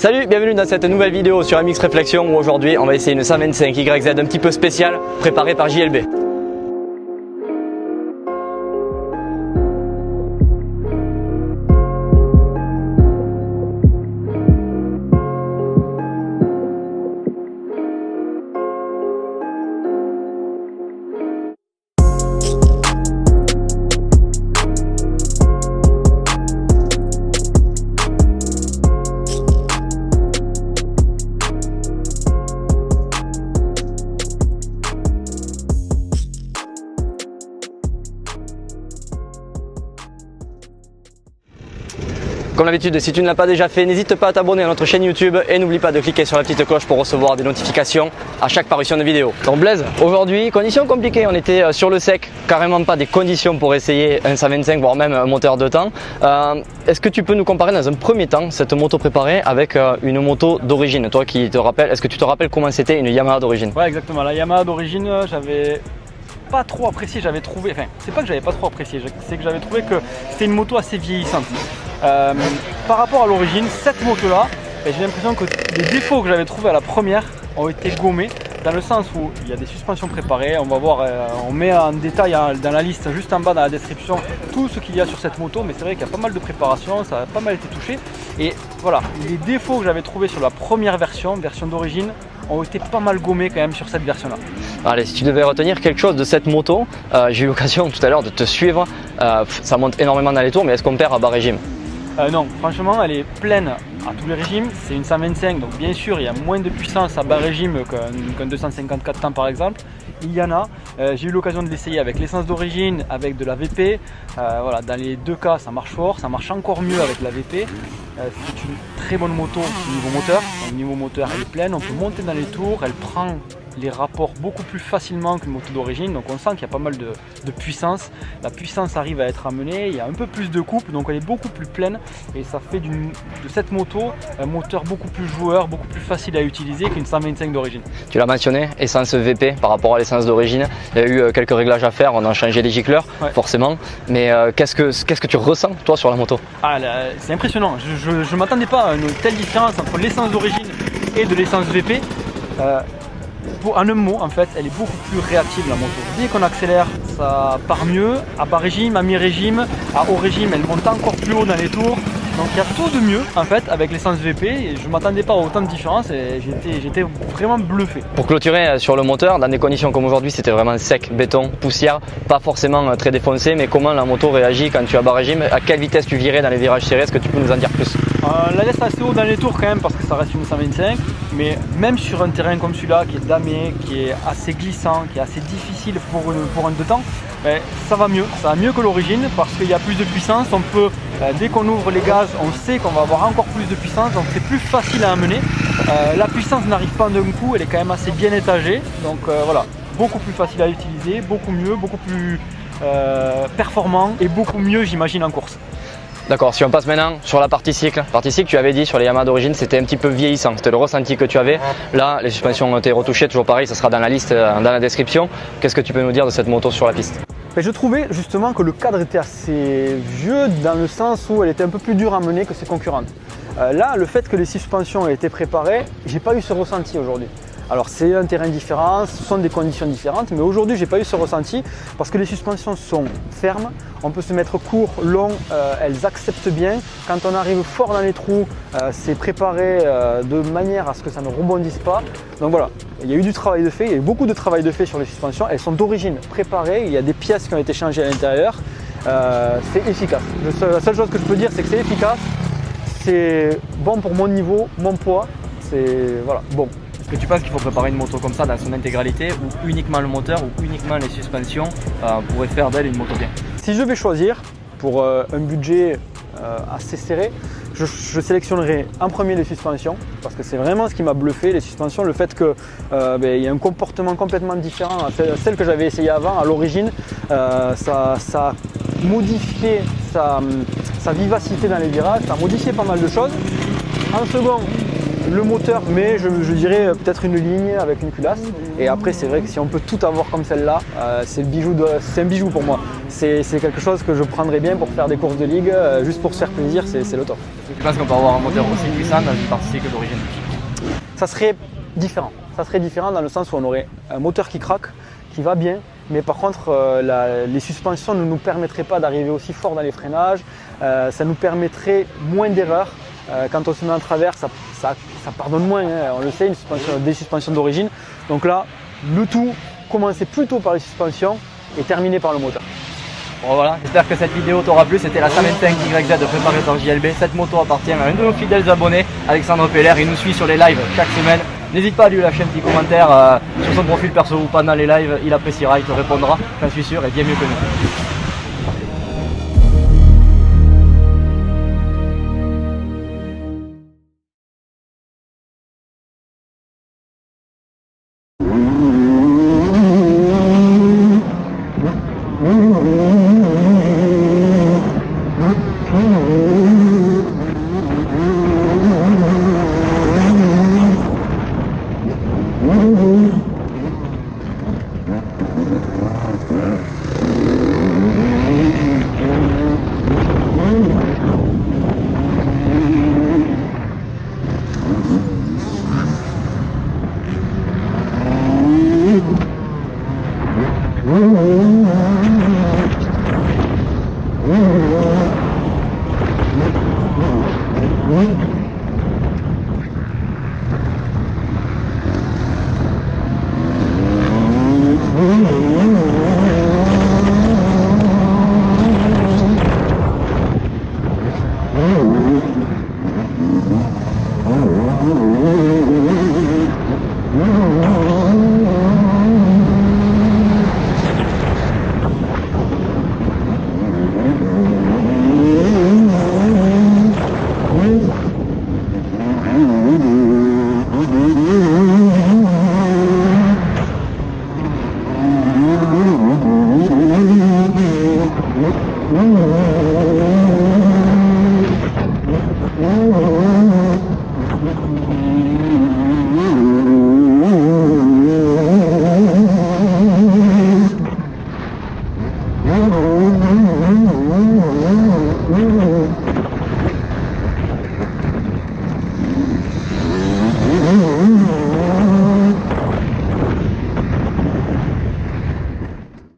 Salut, bienvenue dans cette nouvelle vidéo sur MX Réflexion où aujourd'hui on va essayer une 125 YZ un petit peu spéciale préparée par JLB. Comme d'habitude, si tu ne l'as pas déjà fait, n'hésite pas à t'abonner à notre chaîne YouTube et n'oublie pas de cliquer sur la petite cloche pour recevoir des notifications à chaque parution de vidéo. Donc Blaise, aujourd'hui, conditions compliquées, on était sur le sec, carrément pas des conditions pour essayer un 125 voire même un moteur de temps. Est-ce que tu peux nous comparer dans un premier temps cette moto préparée avec une moto d'origine? Toi qui te rappelles, est-ce que tu te rappelles comment c'était une Yamaha d'origine? Ouais, exactement, la Yamaha d'origine, j'avais pas trop apprécié, j'avais trouvé, enfin c'est pas que j'avais pas trop apprécié, c'est que j'avais trouvé que c'était une moto assez vieillissante. Par rapport à l'origine, cette moto là, j'ai l'impression que les défauts que j'avais trouvés à la première ont été gommés, dans le sens où il y a des suspensions préparées. On va voir, on met en détail dans la liste juste en bas dans la description tout ce qu'il y a sur cette moto, mais c'est vrai qu'il y a pas mal de préparation, ça a pas mal été touché. Et voilà, les défauts que j'avais trouvés sur la première version d'origine, ont été pas mal gommés quand même sur cette version là. Allez, si tu devais retenir quelque chose de cette moto, j'ai eu l'occasion tout à l'heure de te suivre, ça monte énormément dans les tours, mais est-ce qu'on perd à bas régime? Non, franchement elle est pleine à tous les régimes, c'est une 125 donc bien sûr il y a moins de puissance à bas régime qu'un 254 temps par exemple. Il y en a, j'ai eu l'occasion de l'essayer avec l'essence d'origine, avec de la VP, voilà, dans les deux cas ça marche fort, ça marche encore mieux avec la VP. C'est une très bonne moto niveau moteur, au niveau moteur elle est pleine, on peut monter dans les tours, elle prend les rapports beaucoup plus facilement qu'une moto d'origine, donc on sent qu'il y a pas mal de puissance, la puissance arrive à être amenée, il y a un peu plus de couple, donc elle est beaucoup plus pleine et ça fait de cette moto un moteur beaucoup plus joueur, beaucoup plus facile à utiliser qu'une 125 d'origine. Tu l'as mentionné, essence VP par rapport à l'essence d'origine, il y a eu quelques réglages à faire, on a changé les gicleurs forcément, mais qu'est-ce que tu ressens toi sur la moto? C'est impressionnant, je ne m'attendais pas à une telle différence entre l'essence d'origine et de l'essence VP. En un mot, en fait, elle est beaucoup plus réactive la moto. Dès qu'on accélère, ça part mieux. À bas régime, à mi-régime, à haut régime, elle monte encore plus haut dans les tours. Donc il y a tout de mieux en fait avec l'essence VP et je ne m'attendais pas à autant de différence et j'étais vraiment bluffé. Pour clôturer sur le moteur, dans des conditions comme aujourd'hui, c'était vraiment sec, béton, poussière, pas forcément très défoncé, mais comment la moto réagit quand tu es à bas régime? À quelle vitesse tu virais dans les virages serrés? Est-ce que tu peux nous en dire plus? La laisse assez haut dans les tours quand même parce que ça reste une 125, mais même sur un terrain comme celui-là qui est damé, qui est assez glissant, qui est assez difficile pour un deux temps, ça va mieux que l'origine parce qu'il y a plus de puissance. On peut, dès qu'on ouvre les gaz, on sait qu'on va avoir encore plus de puissance, donc c'est plus facile à amener. La puissance n'arrive pas d'un coup, elle est quand même assez bien étagée, donc voilà, beaucoup plus facile à utiliser, beaucoup mieux, beaucoup plus performant et beaucoup mieux j'imagine en course. D'accord, si on passe maintenant sur la partie cycle. Partie cycle, tu avais dit sur les Yamaha d'origine, c'était un petit peu vieillissant, c'était le ressenti que tu avais. Là, les suspensions ont été retouchées, toujours pareil, ça sera dans la liste, dans la description. Qu'est-ce que tu peux nous dire de cette moto sur la piste? Je trouvais justement que le cadre était assez vieux dans le sens où elle était un peu plus dure à mener que ses concurrentes. Là, le fait que les suspensions aient été préparées, j'ai pas eu ce ressenti aujourd'hui. Alors c'est un terrain différent, ce sont des conditions différentes, mais aujourd'hui j'ai pas eu ce ressenti parce que les suspensions sont fermes, on peut se mettre court, long, elles acceptent bien. Quand on arrive fort dans les trous, c'est préparé de manière à ce que ça ne rebondisse pas. Donc voilà, il y a eu du travail de fait, il y a eu beaucoup de travail de fait sur les suspensions, elles sont d'origine préparées, il y a des pièces qui ont été changées à l'intérieur, c'est efficace. La seule chose que je peux dire c'est que c'est efficace, c'est bon pour mon niveau, mon poids, c'est voilà, bon. Est-ce que tu penses qu'il faut préparer une moto comme ça dans son intégralité ou uniquement le moteur ou uniquement les suspensions pourrait faire d'elle une moto bien? Si je vais choisir pour un budget assez serré, je sélectionnerai en premier les suspensions parce que c'est vraiment ce qui m'a bluffé, les suspensions, le fait qu'il y a un comportement complètement différent à celle que j'avais essayé avant à l'origine. Ça a modifié sa vivacité dans les virages, ça a modifié pas mal de choses. En second, le moteur, mais je dirais peut-être une ligne avec une culasse. Et après, c'est vrai que si on peut tout avoir comme celle-là, c'est un bijou pour moi. C'est quelque chose que je prendrais bien pour faire des courses de ligue, juste pour se faire plaisir, c'est le top. Tu penses qu'on peut avoir un moteur aussi puissant dans une partie cycle d'origine? Ça serait différent. Ça serait différent dans le sens où on aurait un moteur qui craque, qui va bien, mais par contre les suspensions ne nous permettraient pas d'arriver aussi fort dans les freinages, ça nous permettrait moins d'erreurs. Quand on se met en travers, ça pardonne moins, hein, on le sait, des suspensions d'origine. Donc là, le tout, commencer plutôt par les suspensions et terminer par le moteur. Bon voilà, j'espère que cette vidéo t'aura plu. C'était la 125 YZ de préparé par JLB. Cette moto appartient à un de nos fidèles abonnés, Alexandre Peller. Il nous suit sur les lives chaque semaine. N'hésite pas à lui lâcher un petit commentaire sur son profil perso ou pendant les lives. Il appréciera, il te répondra, j'en suis sûr, et bien mieux que nous.